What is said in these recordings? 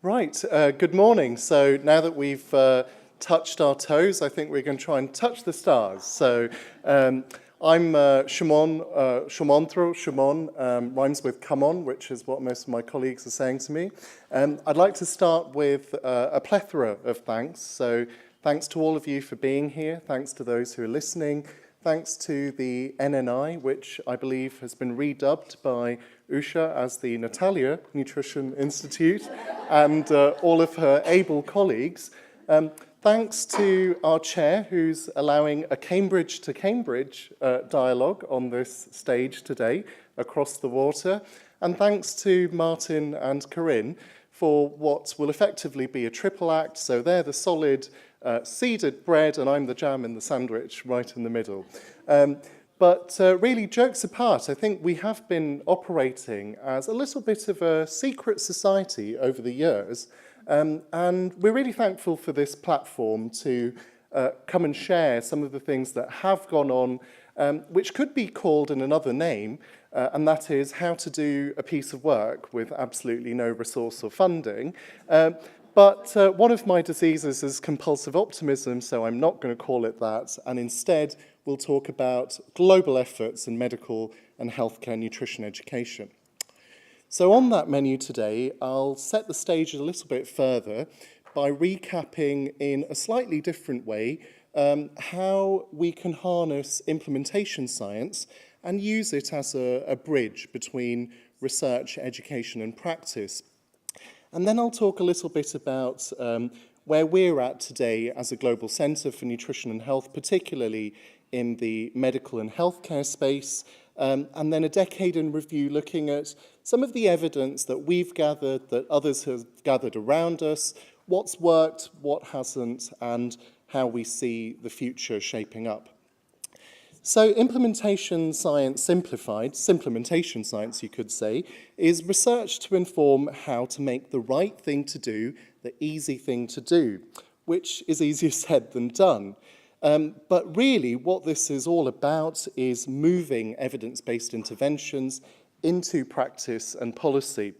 Right, good morning. So now that we've touched our toes, I think we're going to try and touch the stars. So I'm Sumantra, rhymes with come on, which is what most of my colleagues are saying to me. I'd like to start with a plethora of thanks. So thanks to all of you for being here. Thanks to those who are listening. Thanks to the NNI, which I believe has been redubbed by Usha as the Natalia Nutrition Institute, and all of her able colleagues. Thanks to our chair, who's allowing a Cambridge to Cambridge dialogue on this stage today across the water. And thanks to Martin and Corinne for what will effectively be a triple act. So they're the solid seeded bread, and I'm the jam in the sandwich right in the middle. But really, jokes apart, I think we have been operating as a little bit of a secret society over the years, and we're really thankful for this platform to come and share some of the things that have gone on, which could be called in another name, and that is how to do a piece of work with absolutely no resource or funding. But one of my diseases is compulsive optimism, so I'm not going to call it that, and instead we'll talk about global efforts in medical and healthcare nutrition education. So on that menu today, I'll set the stage a little bit further by recapping in a slightly different way how we can harness implementation science and use it as a bridge between research, education and practice. And then I'll talk a little bit about where we're at today as a global centre for nutrition and health, particularly in the medical and healthcare space, and then a decade in review looking at some of the evidence that we've gathered, that others have gathered around us, what's worked, what hasn't, and how we see the future shaping up. So implementation science simplified, simplementation science you could say, is research to inform how to make the right thing to do, the easy thing to do, which is easier said than done. But really what this is all about is moving evidence-based interventions into practice and policy.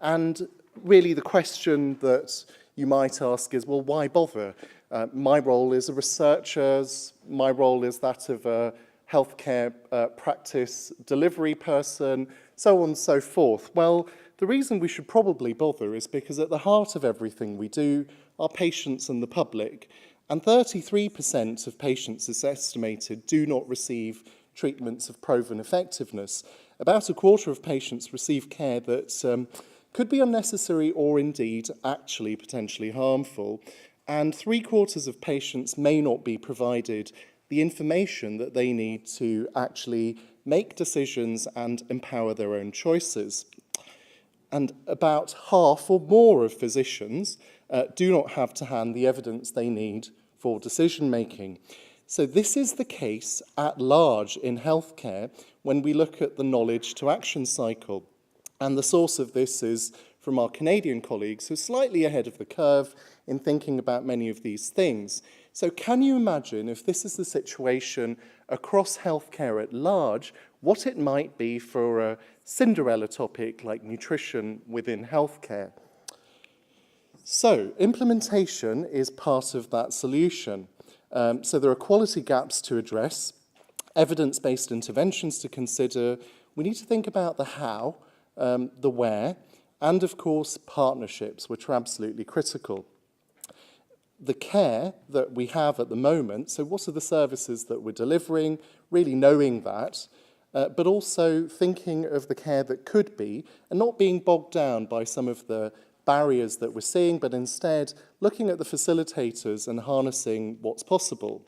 And really the question that you might ask is, well, why bother? My role is a researcher's, my role is that of a healthcare practice delivery person, so on and so forth. Well, the reason we should probably bother is because at the heart of everything we do are patients and the public, and 33% of patients, is estimated, do not receive treatments of proven effectiveness. About a quarter of patients receive care that could be unnecessary or indeed actually potentially harmful. And 3/4 of patients may not be provided the information that they need to actually make decisions and empower their own choices. And about half or more of physicians do not have to hand the evidence they need for decision making. So this is the case at large in healthcare when we look at the knowledge to action cycle. And the source of this is from our Canadian colleagues who are slightly ahead of the curve in thinking about many of these things. So can you imagine if this is the situation across healthcare at large, what it might be for a Cinderella topic like nutrition within healthcare? So implementation is part of that solution. So there are quality gaps to address, evidence-based interventions to consider. We need to think about the how, the where, and of course partnerships, which are absolutely critical. The care that we have at the moment, so what are the services that we're delivering, really knowing that, but also thinking of the care that could be, and not being bogged down by some of the barriers that we're seeing, but instead looking at the facilitators and harnessing what's possible.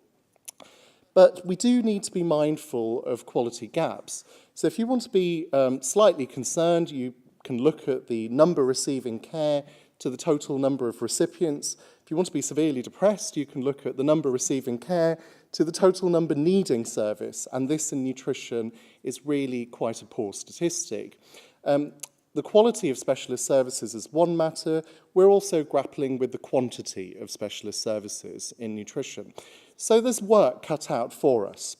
But we do need to be mindful of quality gaps. So if you want to be slightly concerned, you can look at the number receiving care to the total number of recipients. If you want to be severely depressed, you can look at the number receiving care to the total number needing service. And this in nutrition is really quite a poor statistic. The quality of specialist services is one matter. We're also grappling with the quantity of specialist services in nutrition. So there's work cut out for us.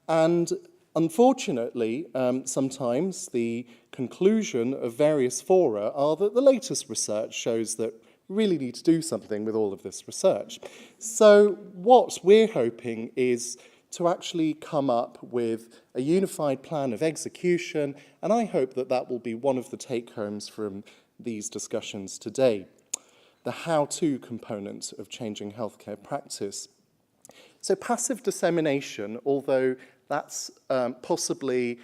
And Unfortunately, sometimes the conclusion of various fora are that the latest research shows that we really need to do something with all of this research. So what we're hoping is to actually come up with a unified plan of execution, and I hope that that will be one of the take-homes from these discussions today. The how-to component of changing healthcare practice. So passive dissemination, although that's possibly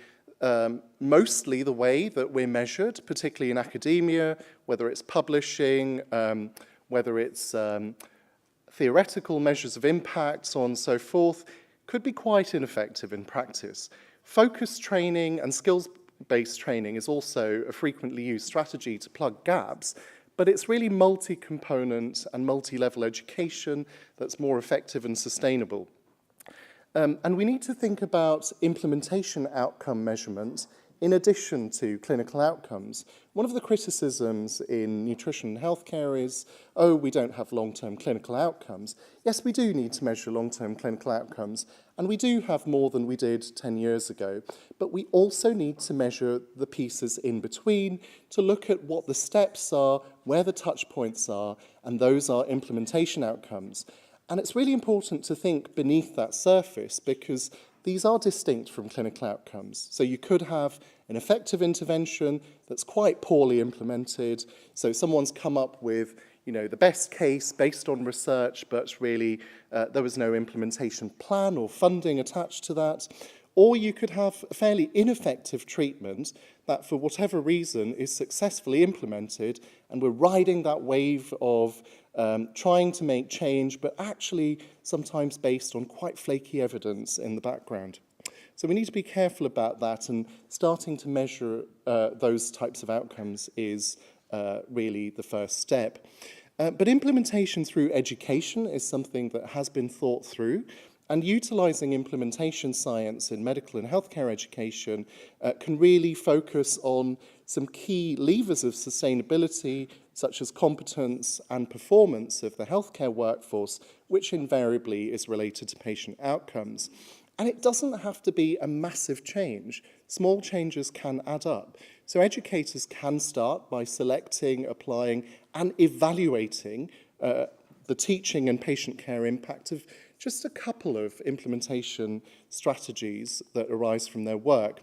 mostly the way that we're measured, particularly in academia, whether it's publishing, whether it's theoretical measures of impact, so on and so forth, could be quite ineffective in practice. Focus training and skills-based training is also a frequently used strategy to plug gaps, but it's really multi-component and multi-level education that's more effective and sustainable. And we need to think about implementation outcome measurement in addition to clinical outcomes. One of the criticisms in nutrition and healthcare is, oh, we don't have long-term clinical outcomes. Yes, we do need to measure long-term clinical outcomes, and we do have more than we did 10 years ago, but we also need to measure the pieces in between to look at what the steps are, where the touch points are, and those are implementation outcomes. And it's really important to think beneath that surface because these are distinct from clinical outcomes. So you could have an effective intervention that's quite poorly implemented. So someone's come up with, the best case based on research, but really there was no implementation plan or funding attached to that. Or you could have a fairly ineffective treatment that for whatever reason is successfully implemented, and we're riding that wave of trying to make change, but actually sometimes based on quite flaky evidence in the background. So we need to be careful about that, and starting to measure those types of outcomes is really the first step. But implementation through education is something that has been thought through, and utilising implementation science in medical and healthcare education can really focus on some key levers of sustainability, such as competence and performance of the healthcare workforce, which invariably is related to patient outcomes. And it doesn't have to be a massive change. Small changes can add up. So educators can start by selecting, applying, and evaluating the teaching and patient care impact of just a couple of implementation strategies that arise from their work.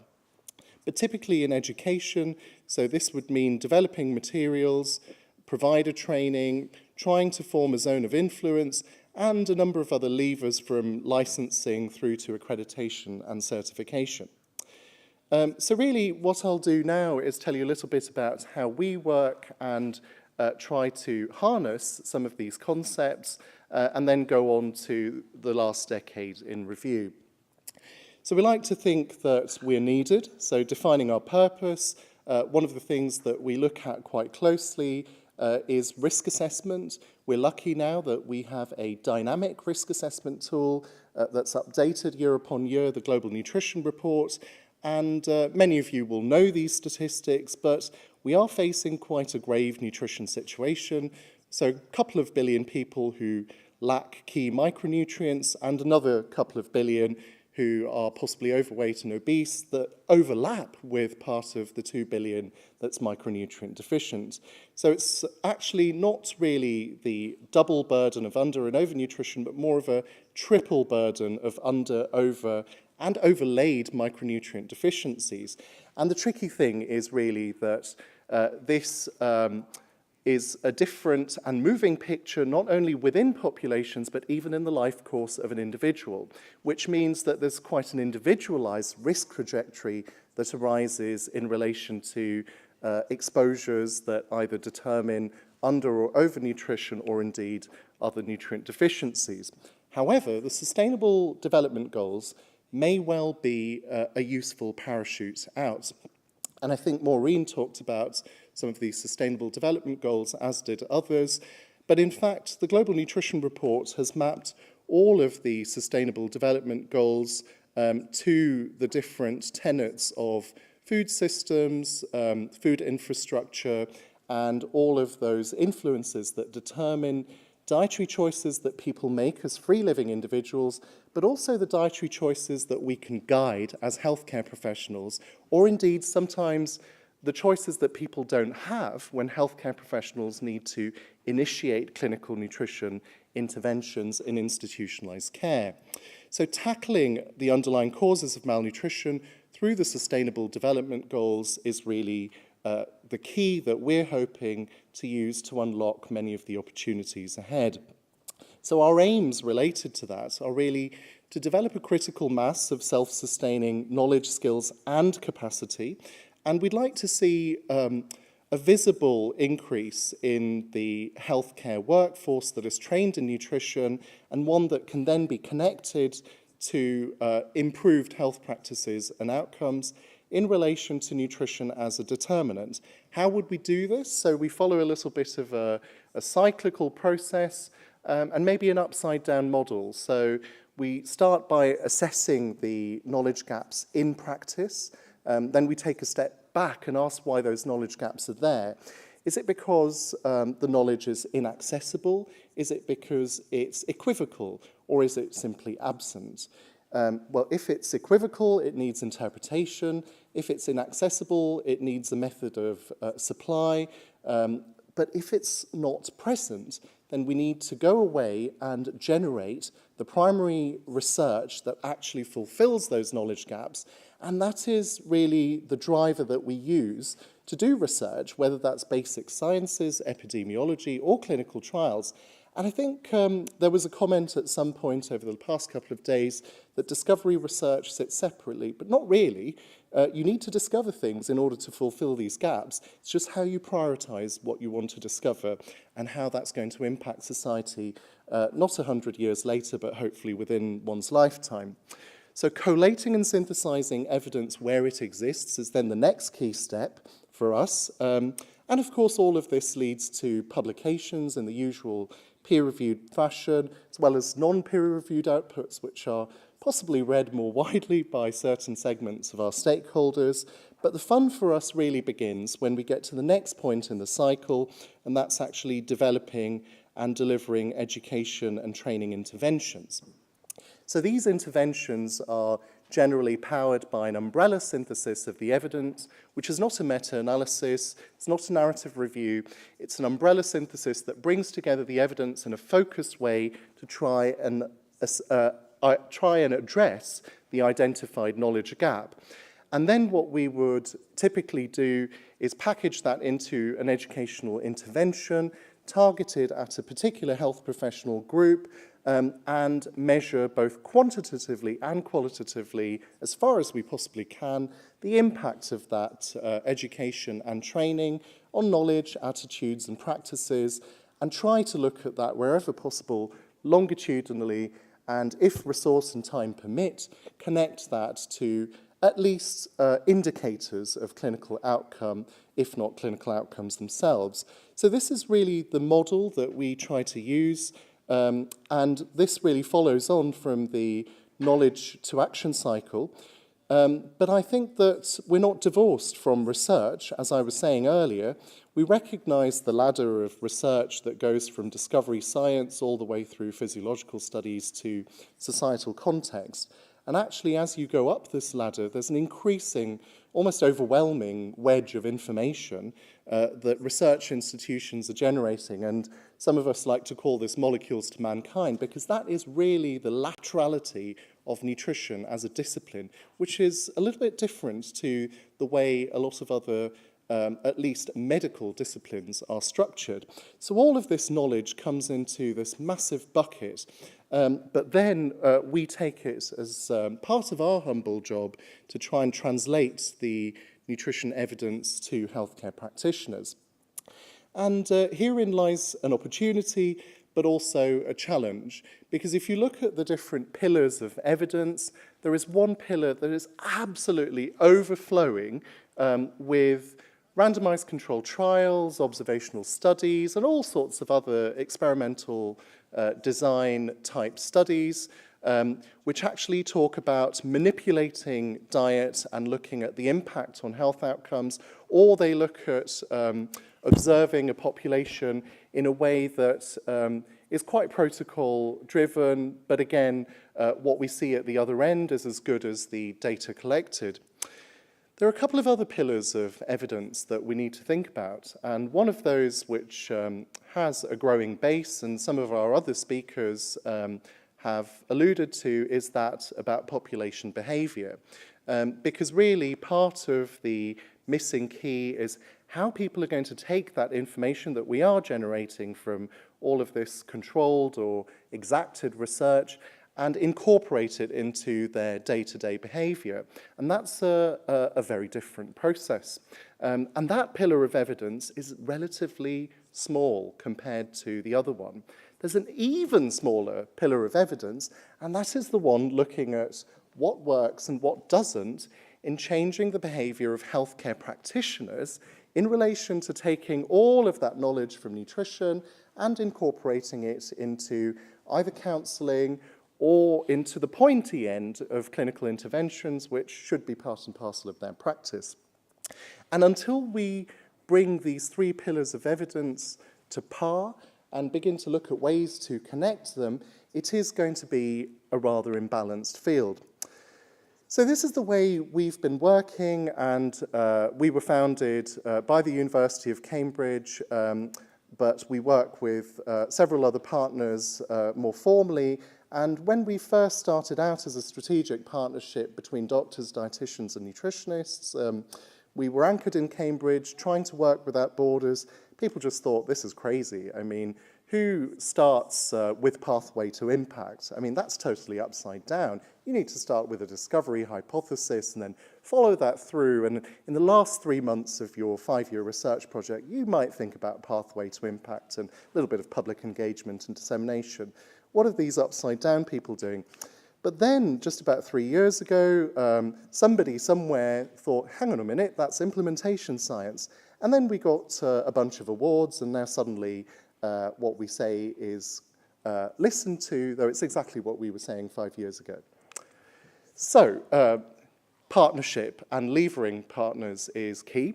But typically in education, so this would mean developing materials, provider training, trying to form a zone of influence, and a number of other levers from licensing through to accreditation and certification. So really what I'll do now is tell you a little bit about how we work and try to harness some of these concepts and then go on to the last decade in review. So we like to think that we're needed, so defining our purpose. One of the things that we look at quite closely is risk assessment. We're lucky now that we have a dynamic risk assessment tool that's updated year upon year, the Global Nutrition Report, and many of you will know these statistics, but we are facing quite a grave nutrition situation. So a couple of billion people who lack key micronutrients and another couple of billion who are possibly overweight and obese that overlap with part of the 2 billion that's micronutrient deficient. So it's actually not really the double burden of under and overnutrition, but more of a triple burden of under, over, and overlaid micronutrient deficiencies. And the tricky thing is really that this is a different and moving picture not only within populations but even in the life course of an individual, which means that there's quite an individualized risk trajectory that arises in relation to exposures that either determine under or overnutrition or indeed other nutrient deficiencies. However, the Sustainable Development Goals may well be a useful parachute out. And I think Maureen talked about some of these Sustainable Development Goals, as did others. But in fact, the Global Nutrition Report has mapped all of the Sustainable Development Goals to the different tenets of food systems, food infrastructure, and all of those influences that determine dietary choices that people make as free-living individuals, but also the dietary choices that we can guide as healthcare professionals, or indeed sometimes the choices that people don't have when healthcare professionals need to initiate clinical nutrition interventions in institutionalized care. So tackling the underlying causes of malnutrition through the Sustainable Development Goals is really the key that we're hoping to use to unlock many of the opportunities ahead. So our aims related to that are really to develop a critical mass of self-sustaining knowledge, skills, and capacity. And we'd like to see a visible increase in the healthcare workforce that is trained in nutrition, and one that can then be connected to improved health practices and outcomes in relation to nutrition as a determinant. How would we do this? So we follow a little bit of a cyclical process and maybe an upside-down model. So we start by assessing the knowledge gaps in practice. Then we take a step back and ask why those knowledge gaps are there. Is it because the knowledge is inaccessible? Is it because it's equivocal? Or is it simply absent? Well, if it's equivocal, it needs interpretation. If it's inaccessible, it needs a method of supply. But if it's not present, then we need to go away and generate the primary research that actually fulfills those knowledge gaps. And that is really the driver that we use to do research, whether that's basic sciences, epidemiology, or clinical trials. And I think there was a comment at some point over the past couple of days that discovery research sits separately, but not really. You need to discover things in order to fulfill these gaps. It's just how you prioritize what you want to discover and how that's going to impact society, not 100 years later, but hopefully within one's lifetime. So collating and synthesizing evidence where it exists is then the next key step for us. And of course, all of this leads to publications in the usual peer-reviewed fashion, as well as non-peer-reviewed outputs, which are possibly read more widely by certain segments of our stakeholders. But the fun for us really begins when we get to the next point in the cycle, and that's actually developing and delivering education and training interventions. So these interventions are generally powered by an umbrella synthesis of the evidence, which is not a meta-analysis, it's not a narrative review, it's an umbrella synthesis that brings together the evidence in a focused way to try and address the identified knowledge gap. And then what we would typically do is package that into an educational intervention targeted at a particular health professional group, and measure both quantitatively and qualitatively, as far as we possibly can, the impact of that education and training on knowledge, attitudes and practices, and try to look at that wherever possible, longitudinally, and if resource and time permit, connect that to at least indicators of clinical outcome, if not clinical outcomes themselves. So this is really the model that we try to use. And this really follows on from the knowledge to action cycle. But I think that we're not divorced from research. As I was saying earlier, we recognize the ladder of research that goes from discovery science all the way through physiological studies to societal context. And actually, as you go up this ladder, there's an increasing, almost overwhelming wedge of information that research institutions are generating. And some of us like to call this molecules to mankind, because that is really the laterality of nutrition as a discipline, which is a little bit different to the way a lot of other at least medical disciplines are structured. So all of this knowledge comes into this massive bucket, but then we take it as part of our humble job to try and translate the nutrition evidence to healthcare practitioners. And herein lies an opportunity, but also a challenge, because if you look at the different pillars of evidence, there is one pillar that is absolutely overflowing with randomized controlled trials, observational studies, and all sorts of other experimental design type studies, which actually talk about manipulating diet and looking at the impact on health outcomes, or they look at observing a population in a way that is quite protocol-driven, but again, what we see at the other end is as good as the data collected. There are a couple of other pillars of evidence that we need to think about, and one of those which has a growing base, and some of our other speakers have alluded to, is that about population behaviour. Because really part of the missing key is how people are going to take that information that we are generating from all of this controlled or exacted research and incorporate it into their day-to-day behaviour. And that's a very different process. And that pillar of evidence is relatively small compared to the other one. There's an even smaller pillar of evidence, and that is the one looking at what works and what doesn't in changing the behaviour of healthcare practitioners in relation to taking all of that knowledge from nutrition and incorporating it into either counselling or into the pointy end of clinical interventions, which should be part and parcel of their practice. And until we bring these three pillars of evidence to par and begin to look at ways to connect them, it is going to be a rather imbalanced field. So this is the way we've been working, and we were founded by the University of Cambridge, but we work with several other partners more formally. And when we first started out as a strategic partnership between doctors, dietitians and nutritionists, we were anchored in Cambridge, trying to work without borders. People just thought, this is crazy. I mean, who starts with pathway to impact? I mean, that's totally upside down. You need to start with a discovery hypothesis and then follow that through. And in the last 3 months of your 5-year research project, you might think about pathway to impact and a little bit of public engagement and dissemination. What are these upside down people doing? But then, just about 3 years ago, somebody somewhere thought, hang on a minute, that's implementation science. And then we got a bunch of awards, and now suddenly what we say is listened to, though it's exactly what we were saying 5 years ago. So, partnership and levering partners is key.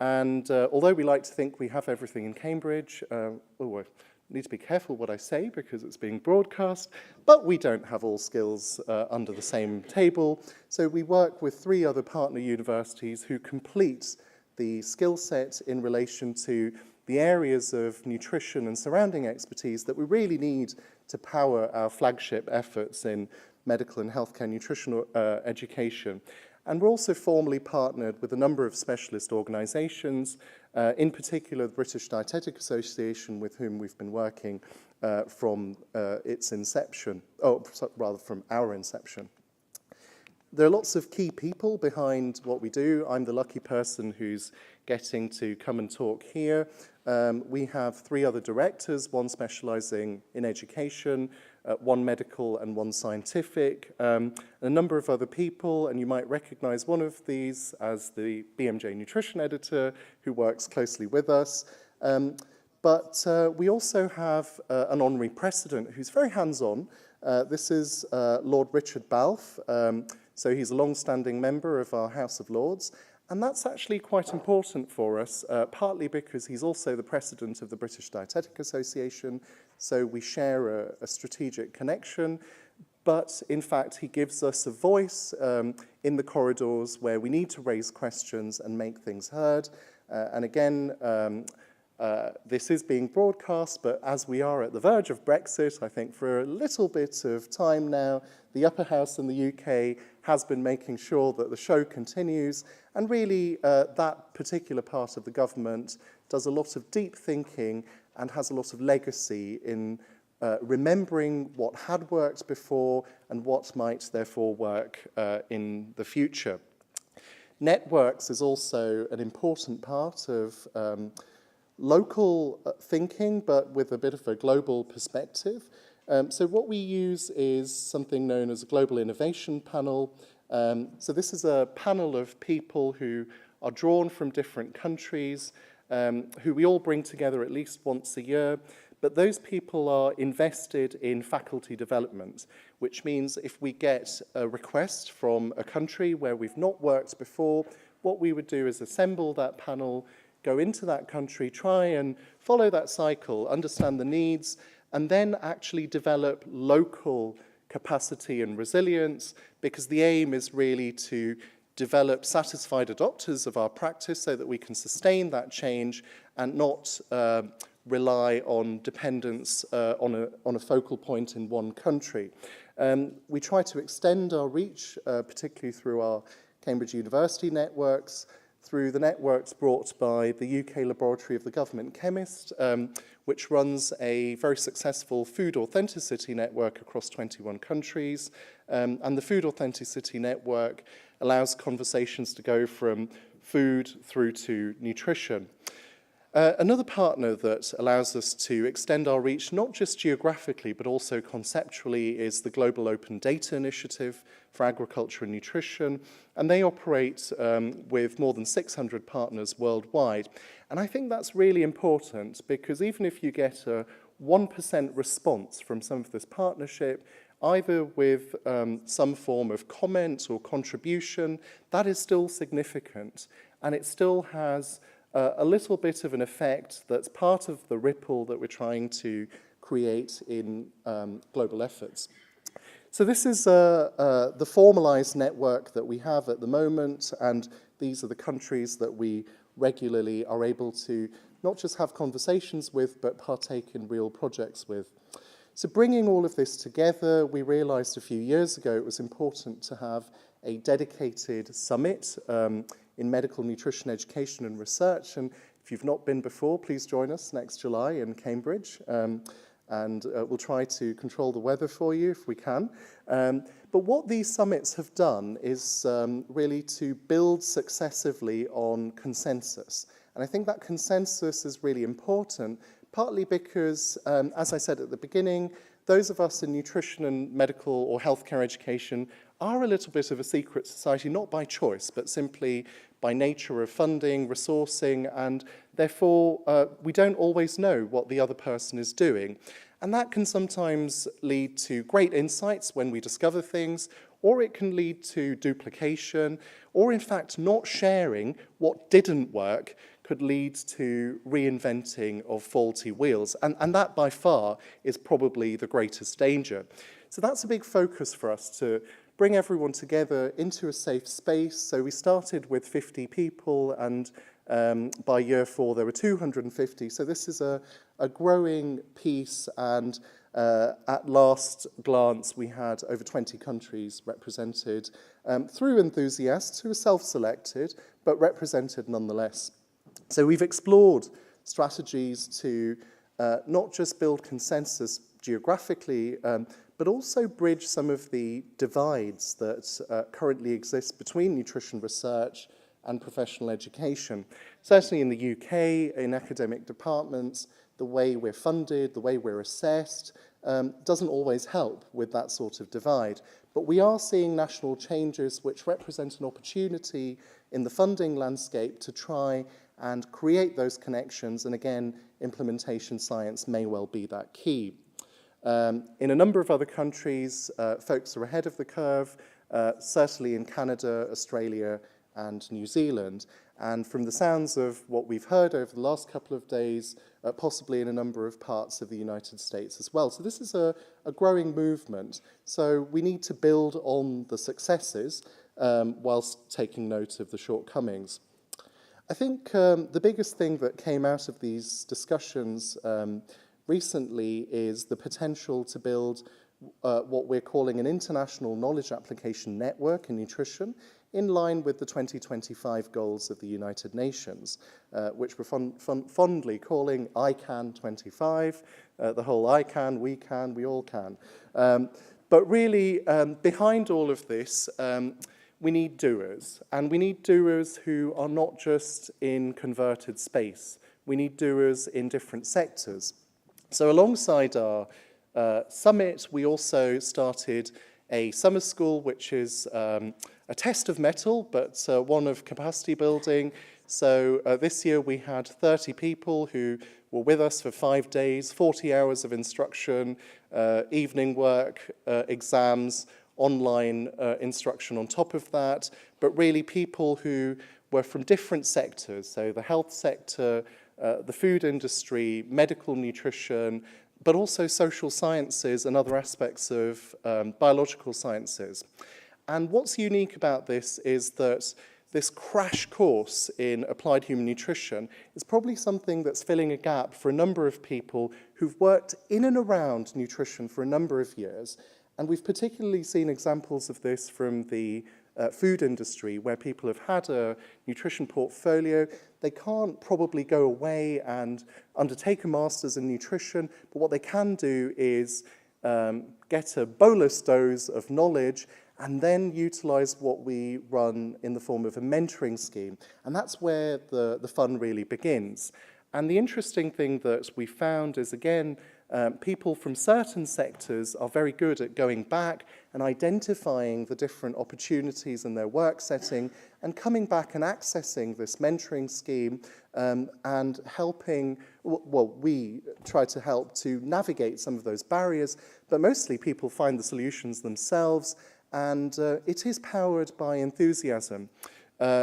And although we like to think we have everything in Cambridge, I need to be careful what I say because it's being broadcast, but we don't have all skills under the same table. So we work with 3 other partner universities who complete the skill set in relation to the areas of nutrition and surrounding expertise that we really need to power our flagship efforts in medical and healthcare nutritional education. And we're also formally partnered with a number of specialist organisations, in particular the British Dietetic Association, with whom we've been working from its inception, rather from our inception. There are lots of key people behind what we do. I'm the lucky person who's getting to come and talk here. We have 3 other directors, one specialising in education, 1 medical and 1 scientific, a number of other people, and you might recognise one of these as the BMJ nutrition editor who works closely with us. But we also have an honorary president who's very hands-on. This is Lord Richard Balfe. So he's a long-standing member of our House of Lords, and that's actually quite important for us, partly because he's also the president of the British Dietetic Association, so we share a strategic connection, but in fact he gives us a voice in the corridors where we need to raise questions and make things heard. And again, this is being broadcast, but as we are at the verge of Brexit, I think for a little bit of time now, the upper house in the UK has been making sure that the show continues, and really that particular part of the government does a lot of deep thinking and has a lot of legacy in remembering what had worked before and what might therefore work in the future. Networks is also an important part of local thinking, but with a bit of a global perspective. So what we use is something known as a Global Innovation Panel. So this is a panel of people who are drawn from different countries, who we all bring together at least once a year. But those people are invested in faculty development, which means if we get a request from a country where we've not worked before, what we would do is assemble that panel, go into that country, try and follow that cycle, understand the needs, and then actually develop local capacity and resilience, because the aim is really to develop satisfied adopters of our practice so that we can sustain that change and not rely on dependence on a focal point in one country. We try to extend our reach, particularly through our Cambridge University networks, through the networks brought by the UK Laboratory of the Government Chemist, which runs a very successful food authenticity network across 21 countries. And the Food Authenticity Network allows conversations to go from food through to nutrition. Another partner that allows us to extend our reach, not just geographically, but also conceptually, is the Global Open Data Initiative for Agriculture and Nutrition. And they operate with more than 600 partners worldwide. And I think that's really important, because even if you get a 1% response from some of this partnership, either with some form of comment or contribution, that is still significant. And it still has a little bit of an effect that's part of the ripple that we're trying to create in global efforts. So this is the formalized network that we have at the moment, and these are the countries that we regularly are able to not just have conversations with, but partake in real projects with. So bringing all of this together, we realized a few years ago it was important to have a dedicated summit in medical nutrition education and research. And if you've not been before, please join us next July in Cambridge. And we'll try to control the weather for you if we can. But what these summits have done is really to build successively on consensus. And I think that consensus is really important, partly because, as I said at the beginning, those of us in nutrition and medical or healthcare education are a little bit of a secret society, not by choice, but simply by nature of funding, resourcing, and therefore we don't always know what the other person is doing. And that can sometimes lead to great insights when we discover things, or it can lead to duplication, or in fact not sharing what didn't work could lead to reinventing of faulty wheels. And that by far is probably the greatest danger. So that's a big focus for us, to bring everyone together into a safe space. So we started with 50 people, and by year 4 there were 250. So this is a growing piece, and at last glance we had over 20 countries represented through enthusiasts who were self-selected, but represented nonetheless. So we've explored strategies to not just build consensus geographically, but also bridge some of the divides that currently exist between nutrition research and professional education. Certainly in the UK, in academic departments, the way we're funded, the way we're assessed, doesn't always help with that sort of divide. But we are seeing national changes which represent an opportunity in the funding landscape to try and create those connections, and again, implementation science may well be that key. In a number of other countries, folks are ahead of the curve, certainly in Canada, Australia, and New Zealand. And from the sounds of what we've heard over the last couple of days, possibly in a number of parts of the United States as well. So this is a growing movement. So we need to build on the successes whilst taking note of the shortcomings. I think the biggest thing that came out of these discussions recently is the potential to build what we're calling an international knowledge application network in nutrition, in line with the 2025 goals of the United Nations, which we're fondly calling ICAN 25, the whole I can, we all can. But really, behind all of this, we need doers, and we need doers who are not just in converted space. We need doers in different sectors. So alongside our summit, we also started a summer school, which is a test of mettle, but one of capacity building. So this year we had 30 people who were with us for 5 days, 40 hours of instruction, evening work, exams, online instruction on top of that, but really people who were from different sectors, so the health sector, the food industry, medical nutrition, but also social sciences and other aspects of biological sciences. And what's unique about this is that this crash course in applied human nutrition is probably something that's filling a gap for a number of people who've worked in and around nutrition for a number of years. And we've particularly seen examples of this from the food industry, where people have had a nutrition portfolio. They can't probably go away and undertake a master's in nutrition, but what they can do is get a bolus dose of knowledge and then utilize what we run in the form of a mentoring scheme. And that's where the fun really begins. And the interesting thing that we found is, again, people from certain sectors are very good at going back and identifying the different opportunities in their work setting and coming back and accessing this mentoring scheme and helping, well, we try to help to navigate some of those barriers, but mostly people find the solutions themselves, and it is powered by enthusiasm.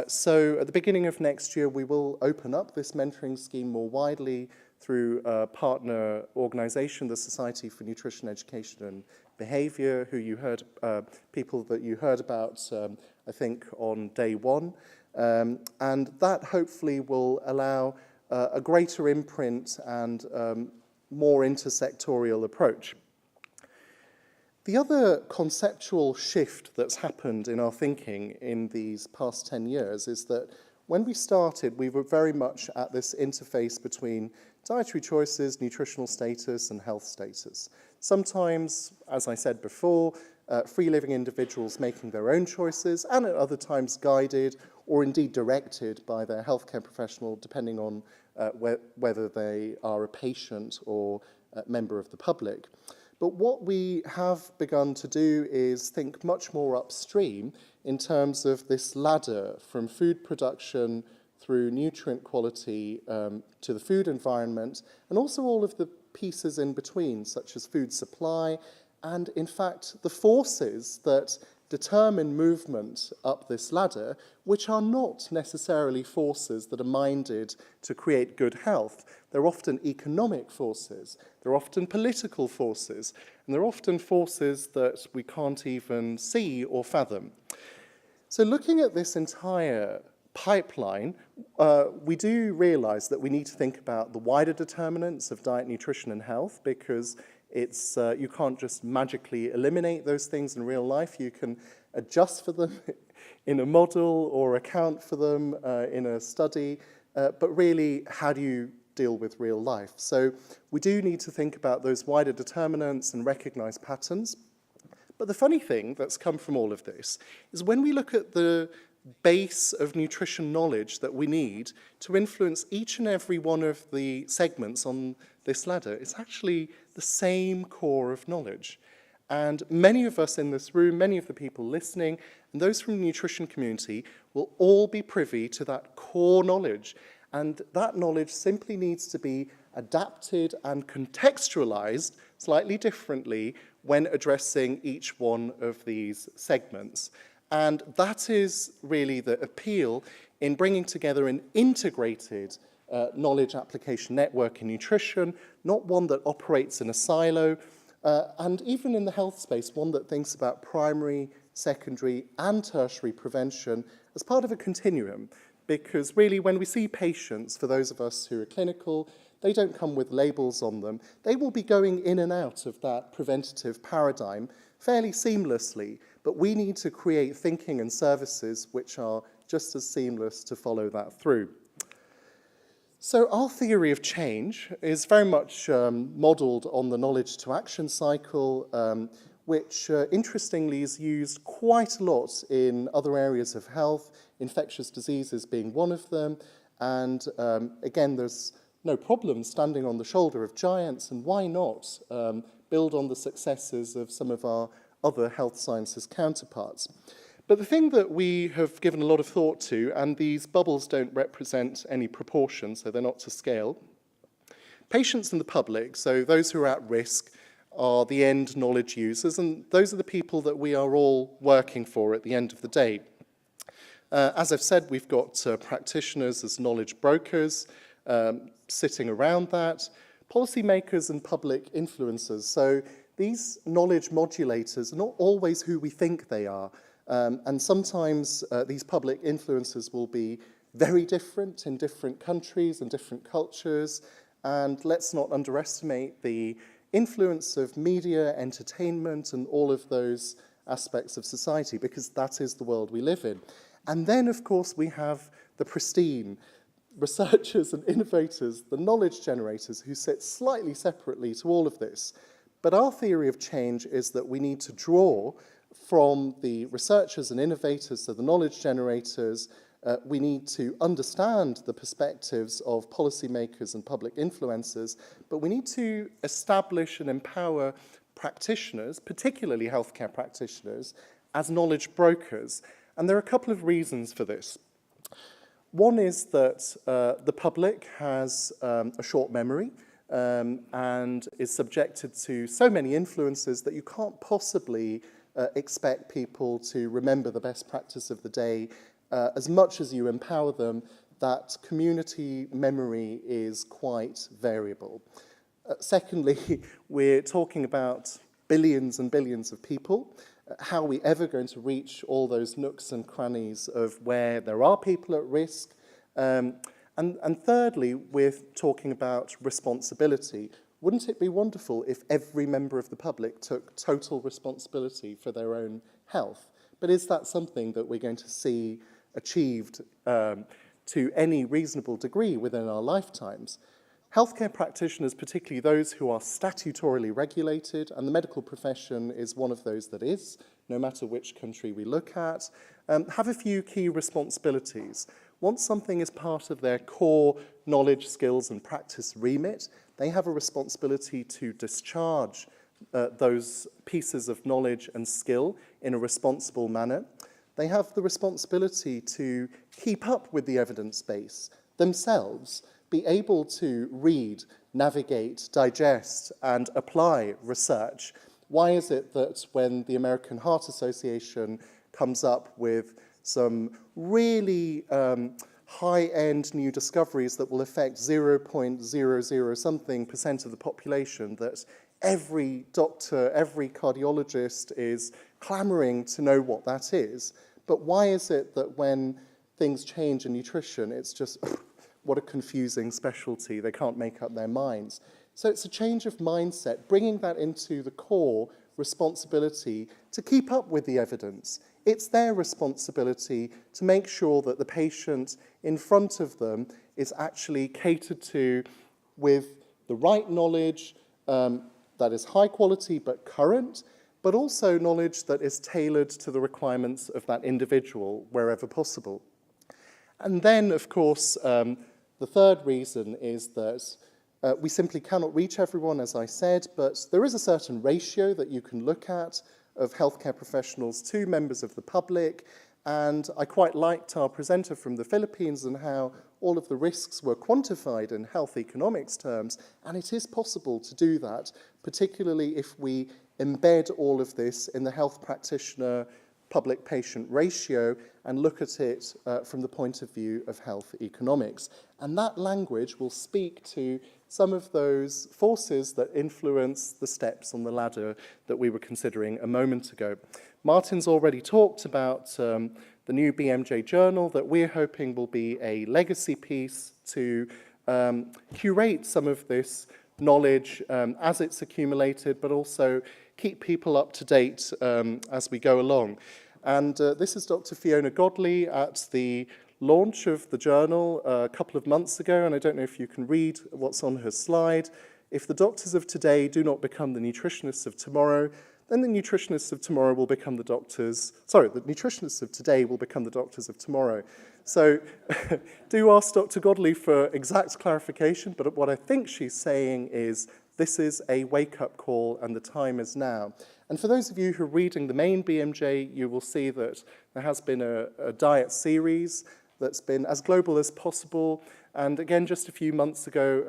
So at the beginning of next year, we will open up this mentoring scheme more widely through a partner organisation, the Society for Nutrition, Education and Behaviour, who you heard, people that you heard about, I think, on day one. And that hopefully will allow a greater imprint and more intersectorial approach. The other conceptual shift that's happened in our thinking in these past 10 years is that when we started, we were very much at this interface between dietary choices, nutritional status, and health status. Sometimes, as I said before, free-living individuals making their own choices, and at other times guided or indeed directed by their healthcare professional, depending on whether they are a patient or a member of the public. But what we have begun to do is think much more upstream in terms of this ladder from food production through nutrient quality to the food environment, and also all of the pieces in between, such as food supply, and in fact the forces that determine movement up this ladder, which are not necessarily forces that are minded to create good health. They're often economic forces, they're often political forces, and they're often forces that we can't even see or fathom. So looking at this entire pipeline, we do realize that we need to think about the wider determinants of diet, nutrition, and health, because it's you can't just magically eliminate those things in real life. You can adjust for them in a model or account for them in a study, but really, how do you deal with real life? So we do need to think about those wider determinants and recognize patterns. But the funny thing that's come from all of this is when we look at the base of nutrition knowledge that we need to influence each and every one of the segments on this ladder, it's actually the same core of knowledge. And many of us in this room, many of the people listening, and those from the nutrition community will all be privy to that core knowledge. And that knowledge simply needs to be adapted and contextualized slightly differently when addressing each one of these segments. And that is really the appeal in bringing together an integrated knowledge application network in nutrition, not one that operates in a silo, and even in the health space, one that thinks about primary, secondary, and tertiary prevention as part of a continuum. Because really, when we see patients, for those of us who are clinical, they don't come with labels on them. They will be going in and out of that preventative paradigm fairly seamlessly, but we need to create thinking and services which are just as seamless to follow that through. So our theory of change is very much modelled on the knowledge to action cycle, which interestingly is used quite a lot in other areas of health, infectious diseases being one of them. And again, there's no problem standing on the shoulder of giants, and why not build on the successes of some of our other health sciences counterparts. But the thing that we have given a lot of thought to, and these bubbles don't represent any proportion, so they're not to scale, patients and the public, so those who are at risk, are the end knowledge users, and those are the people that we are all working for at the end of the day. As I've said, we've got practitioners as knowledge brokers, sitting around that, policymakers and public influencers. So these knowledge modulators are not always who we think they are. And sometimes these public influencers will be very different in different countries and different cultures. And let's not underestimate the influence of media, entertainment, and all of those aspects of society, because that is the world we live in. And then, of course, we have the pristine researchers and innovators, the knowledge generators, who sit slightly separately to all of this. But our theory of change is that we need to draw from the researchers and innovators, so the knowledge generators. We need to understand the perspectives of policymakers and public influencers, but we need to establish and empower practitioners, particularly healthcare practitioners, as knowledge brokers. And there are a couple of reasons for this. One is that the public has a short memory and is subjected to so many influences that you can't possibly expect people to remember the best practice of the day. As much as you empower them, that community memory is quite variable. Secondly, we're talking about billions and billions of people. How are we ever going to reach all those nooks and crannies of where there are people at risk? And thirdly, we're talking about responsibility. Wouldn't it be wonderful if every member of the public took total responsibility for their own health? But is that something that we're going to see achieved to any reasonable degree within our lifetimes? Healthcare practitioners, particularly those who are statutorily regulated, and the medical profession is one of those that is, no matter which country we look at, have a few key responsibilities. Once something is part of their core knowledge, skills, and practice remit, they have a responsibility to discharge those pieces of knowledge and skill in a responsible manner. They have the responsibility to keep up with the evidence base themselves, be able to read, navigate, digest, and apply research. Why is it that when the American Heart Association comes up with some really high-end new discoveries that will affect 0.00 something % of the population, that every doctor, every cardiologist is clamoring to know what that is? But why is it that when things change in nutrition, it's just, what a confusing specialty, they can't make up their minds? So it's a change of mindset, bringing that into the core responsibility to keep up with the evidence. It's their responsibility to make sure that the patient in front of them is actually catered to with the right knowledge that is high quality but current, but also knowledge that is tailored to the requirements of that individual wherever possible. And then, of course, the third reason is that we simply cannot reach everyone, as I said, but there is a certain ratio that you can look at of healthcare professionals to members of the public. And I quite liked our presenter from the Philippines and how all of the risks were quantified in health economics terms. And it is possible to do that, particularly if we embed all of this in the health practitioner public-patient ratio and look at it from the point of view of health economics. And that language will speak to some of those forces that influence the steps on the ladder that we were considering a moment ago. Martin's already talked about the new BMJ journal that we're hoping will be a legacy piece to curate some of this knowledge as it's accumulated, but also keep people up to date as we go along. And this is Dr. Fiona Godley at the launch of the journal a couple of months ago, and I don't know if you can read what's on her slide. If the doctors of today do not become the nutritionists of tomorrow, then the nutritionists of tomorrow will become the doctors. Sorry, the nutritionists of today will become the doctors of tomorrow. So do ask Dr. Godley for exact clarification, but what I think she's saying is this is a wake-up call and the time is now. And for those of you who are reading the main BMJ, you will see that there has been a diet series that's been as global as possible. And again, just a few months ago,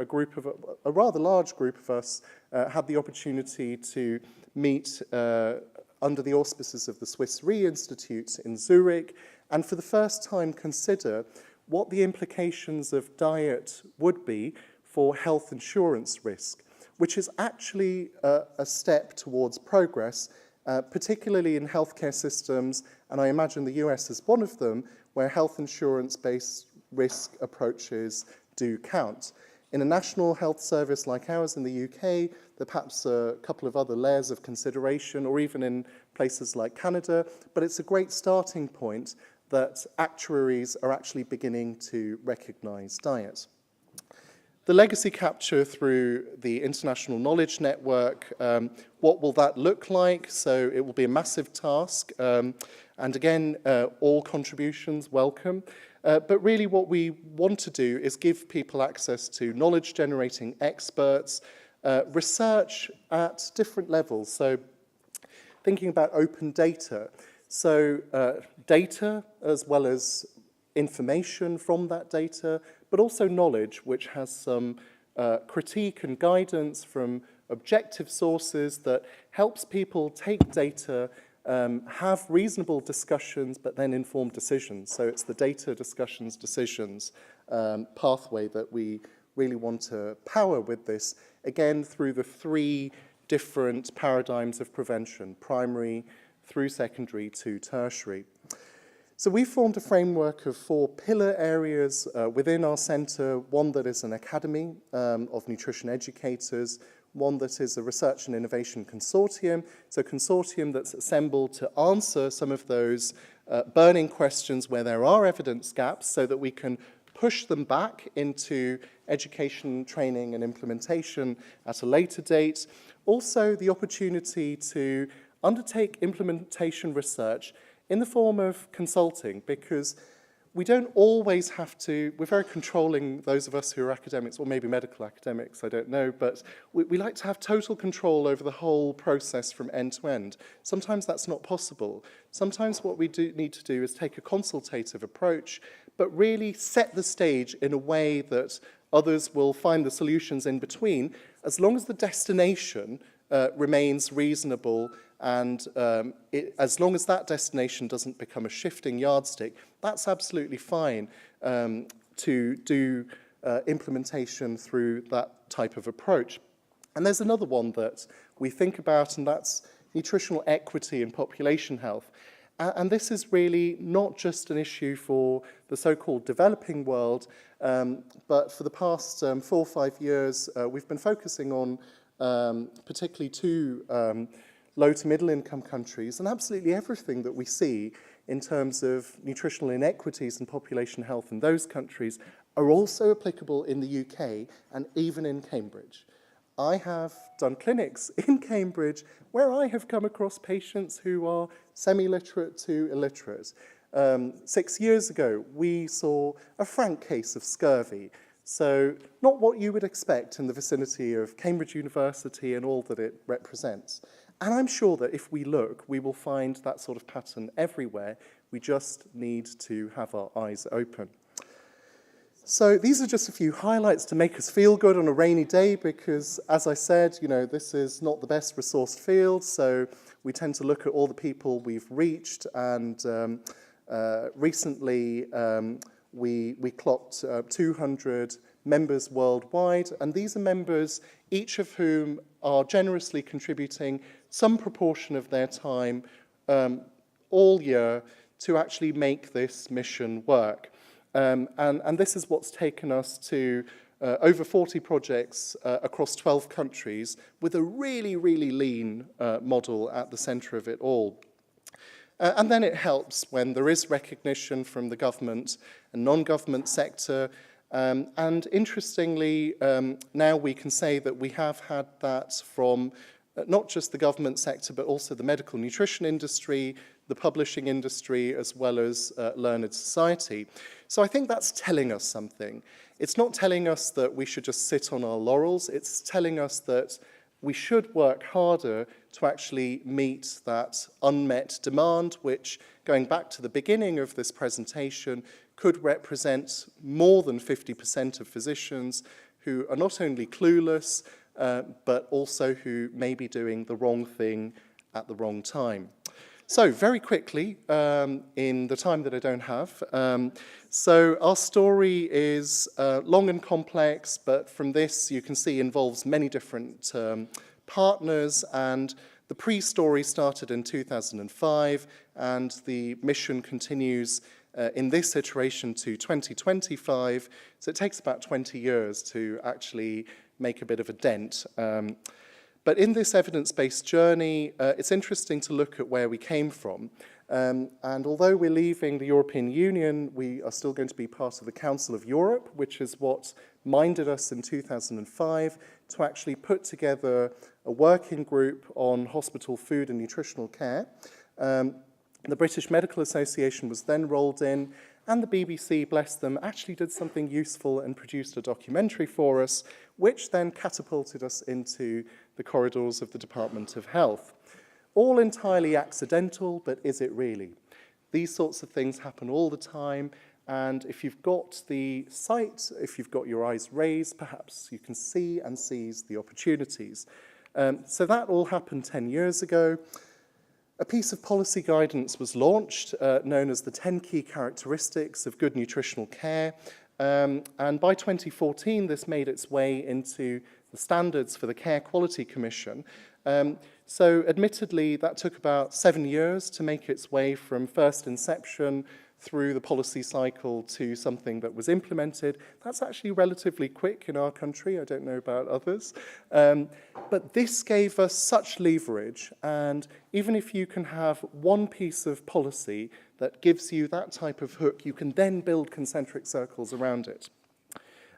a rather large group of us had the opportunity to meet under the auspices of the Swiss Re Institute in Zurich, and for the first time consider what the implications of diet would be for health insurance risk, which is actually a step towards progress, particularly in healthcare systems, and I imagine the US is one of them, where health insurance-based risk approaches do count. In a national health service like ours in the UK, there are perhaps a couple of other layers of consideration, or even in places like Canada, but it's a great starting point that actuaries are actually beginning to recognise diet. The legacy capture through the International Knowledge Network, what will that look like? So it will be a massive task, and again, all contributions welcome. But really what we want to do is give people access to knowledge-generating experts, research at different levels. So thinking about open data. So data as well as information from that data, but also knowledge, which has some critique and guidance from objective sources that helps people take data, have reasonable discussions, but then informed decisions. So it's the data, discussions, decisions pathway that we really want to power with this, again, through the three different paradigms of prevention, primary, through secondary to tertiary. So we formed a framework of 4 pillar areas within our centre, one that is an academy of nutrition educators, one that is a research and innovation consortium, so a consortium that's assembled to answer some of those burning questions where there are evidence gaps so that we can push them back into education, training and implementation at a later date. Also the opportunity to undertake implementation research in the form of consulting, because we don't always have to, we're very controlling, those of us who are academics, or maybe medical academics, I don't know, but we like to have total control over the whole process from end to end. Sometimes that's not possible. Sometimes what we need to do is take a consultative approach, but really set the stage in a way that others will find the solutions in between, as long as the destination remains reasonable, and as long as that destination doesn't become a shifting yardstick, that's absolutely fine to do implementation through that type of approach. And there's another one that we think about, and that's nutritional equity in population health. And this is really not just an issue for the so-called developing world, but for the past 4 or 5 years, we've been focusing on particularly 2 low to middle income countries, and absolutely everything that we see in terms of nutritional inequities and population health in those countries are also applicable in the UK and even in Cambridge. I have done clinics in Cambridge where I have come across patients who are semi-literate to illiterate. 6 years ago, we saw a frank case of scurvy. So not what you would expect in the vicinity of Cambridge University and all that it represents. And I'm sure that if we look, we will find that sort of pattern everywhere. We just need to have our eyes open. So these are just a few highlights to make us feel good on a rainy day, because, as I said, you know, this is not the best resourced field, so we tend to look at all the people we've reached, and recently we clocked 200 members worldwide, and these are members, each of whom are generously contributing some proportion of their time all year to actually make this mission work. And this is what's taken us to over 40 projects across 12 countries with a really, really lean model at the centre of it all. And then it helps when there is recognition from the government and non-government sector. And interestingly, now we can say that we have had that from not just the government sector, but also the medical nutrition industry, the publishing industry, as well as learned society. So I think that's telling us something. It's not telling us that we should just sit on our laurels. It's telling us that we should work harder to actually meet that unmet demand, which, going back to the beginning of this presentation, could represent more than 50% of physicians who are not only clueless, but also who may be doing the wrong thing at the wrong time. So, very quickly, in the time that I don't have, so our story is long and complex, but from this you can see involves many different partners, and the pre-story started in 2005, and the mission continues in this iteration to 2025, so it takes about 20 years to actually make a bit of a dent. But in this evidence-based journey, it's interesting to look at where we came from. And although we're leaving the European Union, we are still going to be part of the Council of Europe, which is what minded us in 2005 to actually put together a working group on hospital food and nutritional care. The British Medical Association was then rolled in, and the BBC, bless them, actually did something useful and produced a documentary for us, which then catapulted us into the corridors of the Department of Health. All entirely accidental, but is it really? These sorts of things happen all the time, and if you've got the sight, if you've got your eyes raised, perhaps you can see and seize the opportunities. So that all happened 10 years ago. A piece of policy guidance was launched, known as the 10 Key Characteristics of Good Nutritional Care, and by 2014 this made its way into the standards for the Care Quality Commission. So admittedly that took about 7 years to make its way from first inception through the policy cycle to something that was implemented. That's actually relatively quick in our country. I don't know about others. But this gave us such leverage, and even if you can have one piece of policy that gives you that type of hook, you can then build concentric circles around it.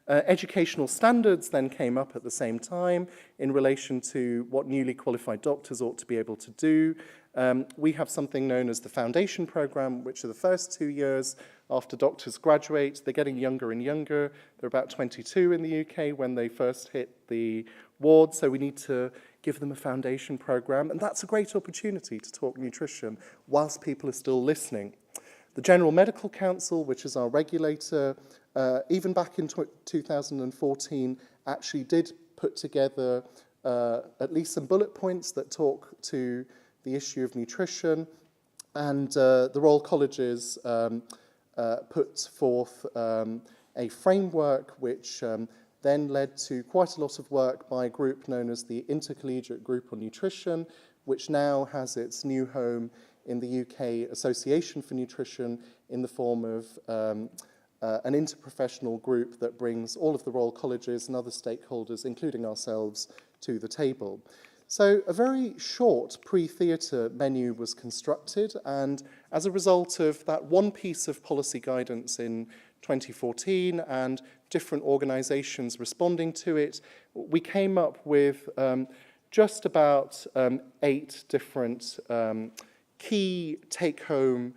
Educational standards then came up at the same time in relation to what newly qualified doctors ought to be able to do. We have something known as the foundation program, which are the first 2 years after doctors graduate. They're getting younger and younger. They're about 22 in the UK when they first hit the ward, so we need to give them a foundation program, and that's a great opportunity to talk nutrition whilst people are still listening. The General Medical Council, which is our regulator, even back in 2014, actually did put together at least some bullet points that talk to the issue of nutrition, and the Royal Colleges put forth a framework which then led to quite a lot of work by a group known as the Intercollegiate Group on Nutrition, which now has its new home in the UK Association for Nutrition in the form of an interprofessional group that brings all of the Royal Colleges and other stakeholders, including ourselves, to the table. So a very short pre-theatre menu was constructed, and as a result of that one piece of policy guidance in 2014 and different organisations responding to it, we came up with just about 8 different key take-home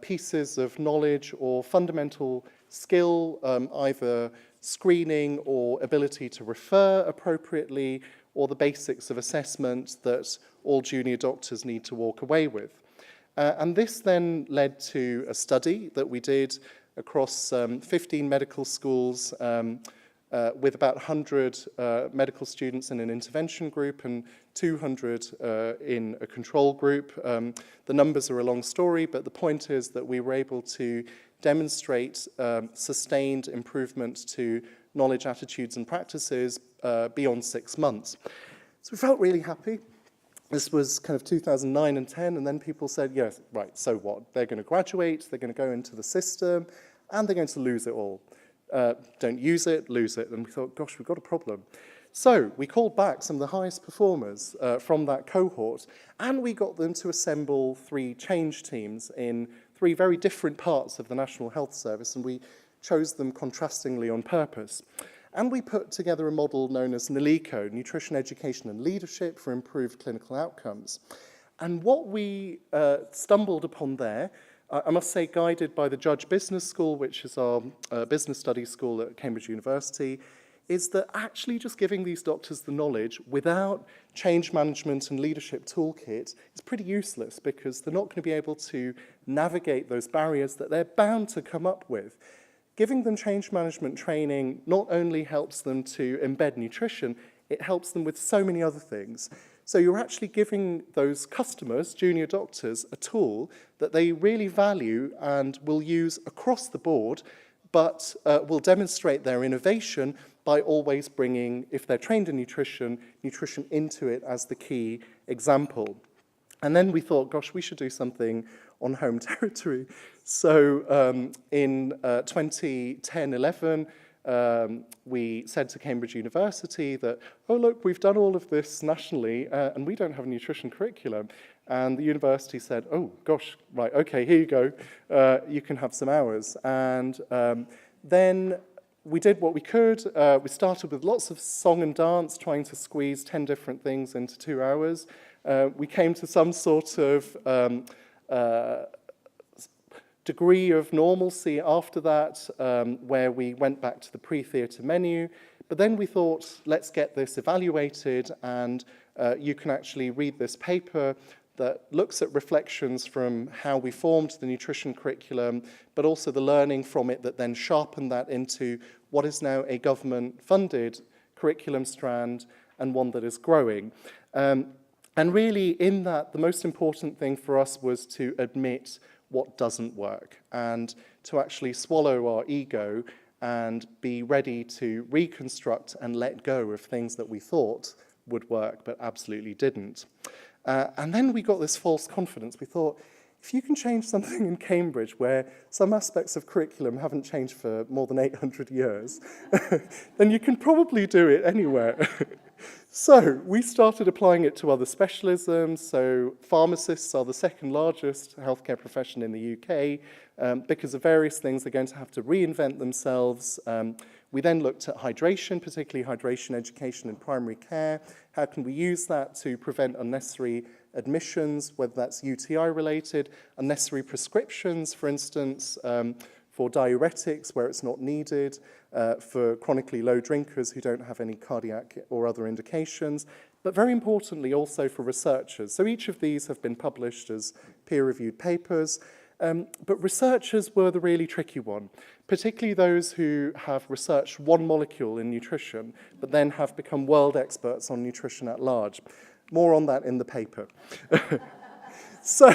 pieces of knowledge or fundamental skill, either screening or ability to refer appropriately, or the basics of assessment that all junior doctors need to walk away with. And this then led to a study that we did across 15 medical schools with about 100 medical students in an intervention group and 200 in a control group. The numbers are a long story, but the point is that we were able to demonstrate sustained improvement to knowledge, attitudes and practices beyond 6 months. So we felt really happy. This was kind of 2009 and 10, and then people said, yes, right, so what? They're going to graduate, they're going to go into the system, and they're going to lose it all. Don't use it, lose it. And we thought, gosh, we've got a problem. So we called back some of the highest performers from that cohort, and we got them to assemble 3 change teams in 3 very different parts of the National Health Service, and we chose them contrastingly on purpose. And we put together a model known as NELICO, Nutrition, Education and Leadership for Improved Clinical Outcomes. And what we stumbled upon there, I must say guided by the Judge Business School, which is our business studies school at Cambridge University, is that actually just giving these doctors the knowledge without change management and leadership toolkit is pretty useless, because they're not going to be able to navigate those barriers that they're bound to come up with. Giving them change management training not only helps them to embed nutrition, it helps them with so many other things. So you're actually giving those customers, junior doctors, a tool that they really value and will use across the board, but will demonstrate their innovation by always bringing, if they're trained in nutrition, nutrition into it as the key example. And then we thought, gosh, we should do something on home territory. So in 2010-11, we said to Cambridge University that, oh, look, we've done all of this nationally, and we don't have a nutrition curriculum. And the university said, oh, gosh, right, okay, here you go. You can have some hours. And then we did what we could. We started with lots of song and dance, trying to squeeze 10 different things into 2 hours. We came to some sort of degree of normalcy after that, where we went back to the pre-theatre menu. But then we thought, let's get this evaluated, and you can actually read this paper that looks at reflections from how we formed the nutrition curriculum, but also the learning from it that then sharpened that into what is now a government-funded curriculum strand and one that is growing. And really, in that, the most important thing for us was to admit what doesn't work and to actually swallow our ego and be ready to reconstruct and let go of things that we thought would work but absolutely didn't. And then we got this false confidence. We thought, if you can change something in Cambridge where some aspects of curriculum haven't changed for more than 800 years, then you can probably do it anywhere. So we started applying it to other specialisms. So pharmacists are the second largest healthcare profession in the UK. Because of various things, they're going to have to reinvent themselves. We then looked at hydration, particularly hydration education in primary care. How can we use that to prevent unnecessary admissions, whether that's UTI related, unnecessary prescriptions, for instance, for diuretics where it's not needed, for chronically low drinkers who don't have any cardiac or other indications, but very importantly also for researchers. So each of these have been published as peer-reviewed papers, but researchers were the really tricky one, particularly those who have researched one molecule in nutrition, but then have become world experts on nutrition at large. More on that in the paper. So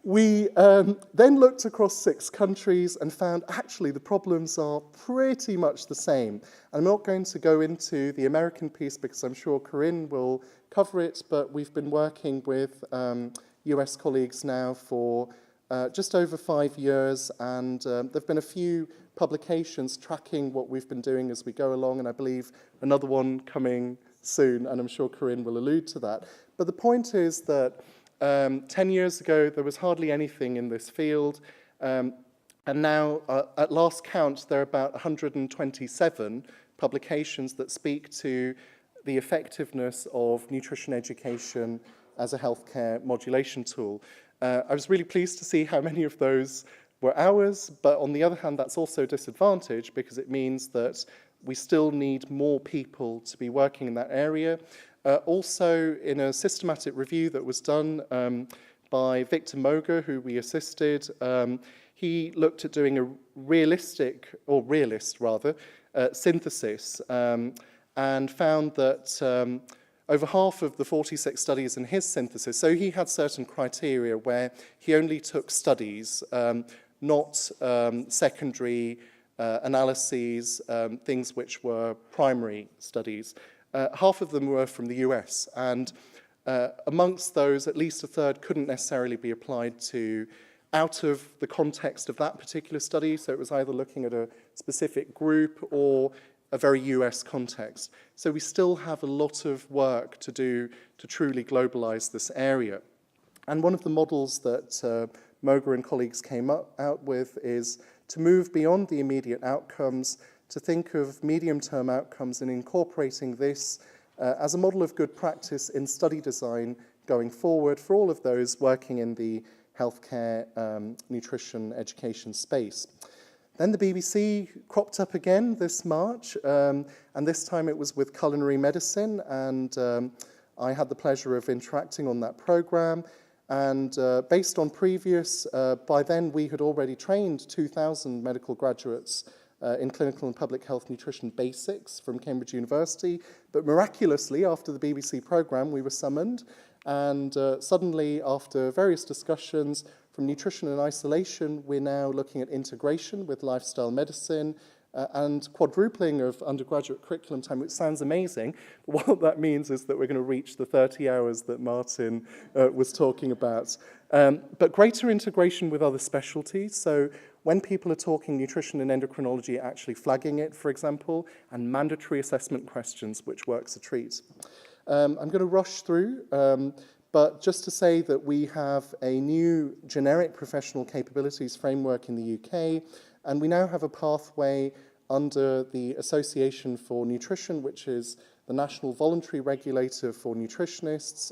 we then looked across 6 countries and found actually the problems are pretty much the same. I'm not going to go into the American piece because I'm sure Corinne will cover it, but we've been working with US colleagues now for just over 5 years, and there have been a few publications tracking what we've been doing as we go along, and I believe another one coming soon, and I'm sure Corinne will allude to that. But the point is that 10 years ago, there was hardly anything in this field, and now, at last count, there are about 127 publications that speak to the effectiveness of nutrition education as a healthcare modulation tool. I was really pleased to see how many of those were ours, but on the other hand, that's also a disadvantage because it means that we still need more people to be working in that area. Also, in a systematic review that was done by Victor Moga, who we assisted, he looked at doing a realist synthesis and found that over half of the 46 studies in his synthesis, so he had certain criteria where he only took studies, not secondary analyses, things which were primary studies. Half of them were from the US, and amongst those, at least a third couldn't necessarily be applied to out of the context of that particular study, so it was either looking at a specific group or a very US context. So we still have a lot of work to do to truly globalize this area. And one of the models that Moga and colleagues came out with is to move beyond the immediate outcomes, to think of medium-term outcomes and incorporating this as a model of good practice in study design going forward for all of those working in the healthcare nutrition education space. Then the BBC cropped up again this March, and this time it was with culinary medicine, and I had the pleasure of interacting on that programme. And based on previous, by then we had already trained 2,000 medical graduates in Clinical and Public Health Nutrition Basics from Cambridge University. But miraculously, after the BBC programme, we were summoned. And suddenly, after various discussions, from nutrition and isolation, we're now looking at integration with lifestyle medicine, and quadrupling of undergraduate curriculum time, which sounds amazing. But what that means is that we're going to reach the 30 hours that Martin was talking about. But greater integration with other specialties. So when people are talking nutrition and endocrinology, actually flagging it, for example, and mandatory assessment questions, which works a treat. I'm going to rush through, but just to say that we have a new generic professional capabilities framework in the UK, and we now have a pathway under the Association for Nutrition, which is the national voluntary regulator for nutritionists,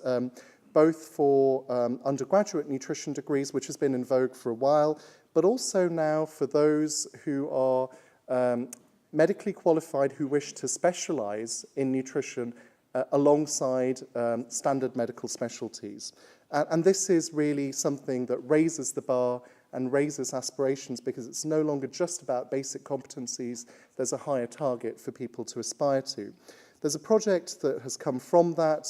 both for undergraduate nutrition degrees, which has been in vogue for a while, but also now for those who are medically qualified who wish to specialize in nutrition alongside standard medical specialties. And this is really something that raises the bar and raises aspirations, because it's no longer just about basic competencies. There's a higher target for people to aspire to. There's a project that has come from that,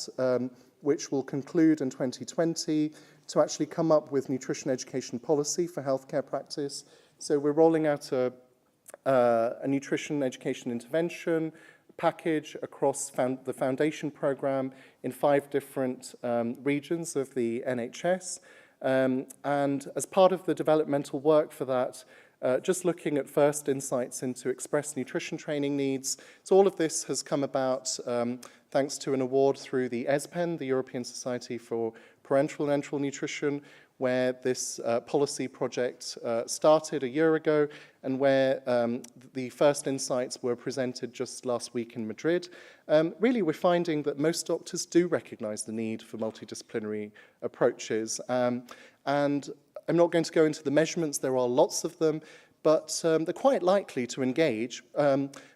which will conclude in 2020, to actually come up with nutrition education policy for healthcare practice. So we're rolling out a nutrition education intervention package across the foundation program in 5 different regions of the NHS. And as part of the developmental work for that, just looking at first insights into express nutrition training needs. So all of this has come about thanks to an award through the ESPEN, the European Society for Parenteral and Enteral Nutrition, where this policy project started a year ago, and where the first insights were presented just last week in Madrid. Really, we're finding that most doctors do recognise the need for multidisciplinary approaches. And I'm not going to go into the measurements, there are lots of them, but they're quite likely to engage.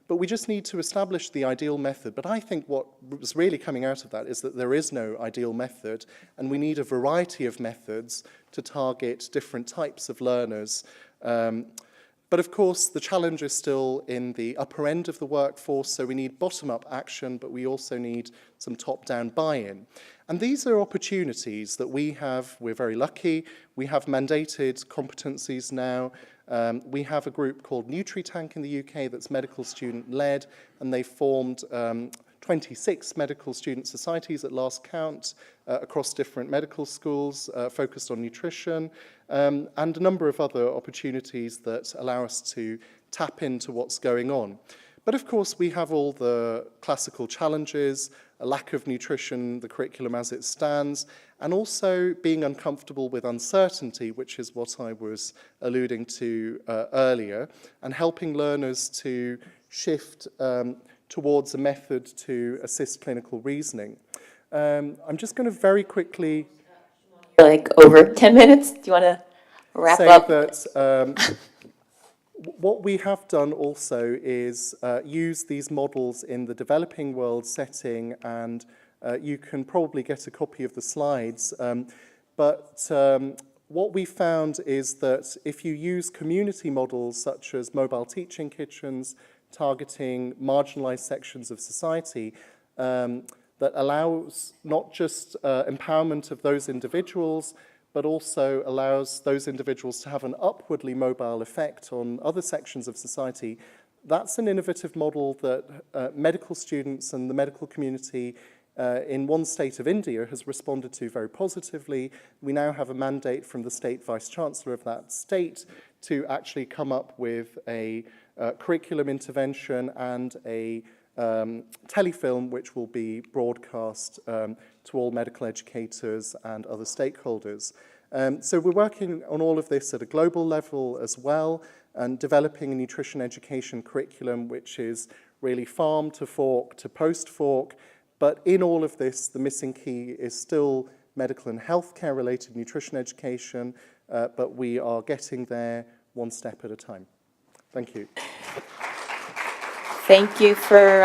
But we just need to establish the ideal method. But I think what was really coming out of that is that there is no ideal method, and we need a variety of methods to target different types of learners. But of course, the challenge is still in the upper end of the workforce, so we need bottom-up action, but we also need some top-down buy-in. And these are opportunities that we have. We're very lucky. We have mandated competencies now. We have a group called NutriTank in the UK that's medical student-led, and they formed 26 medical student societies at last count across different medical schools focused on nutrition, and a number of other opportunities that allow us to tap into what's going on. But of course, we have all the classical challenges, a lack of nutrition, the curriculum as it stands, and also being uncomfortable with uncertainty, which is what I was alluding to earlier, and helping learners to shift towards a method to assist clinical reasoning. I'm just going to very quickly... Like over 10 minutes? Do you want to wrap up? That what we have done also is use these models in the developing world setting, and you can probably get a copy of the slides. But what we found is that if you use community models such as mobile teaching kitchens, targeting marginalized sections of society, that allows not just empowerment of those individuals, but also allows those individuals to have an upwardly mobile effect on other sections of society. That's an innovative model that medical students and the medical community in one state of India has responded to very positively. We now have a mandate from the state vice-chancellor of that state to actually come up with a curriculum intervention and a telefilm which will be broadcast to all medical educators and other stakeholders. So we're working on all of this at a global level as well, and developing a nutrition education curriculum which is really farm to fork to post-fork. But in all of this, the missing key is still medical and healthcare related nutrition education, but we are getting there one step at a time. Thank you. Thank you for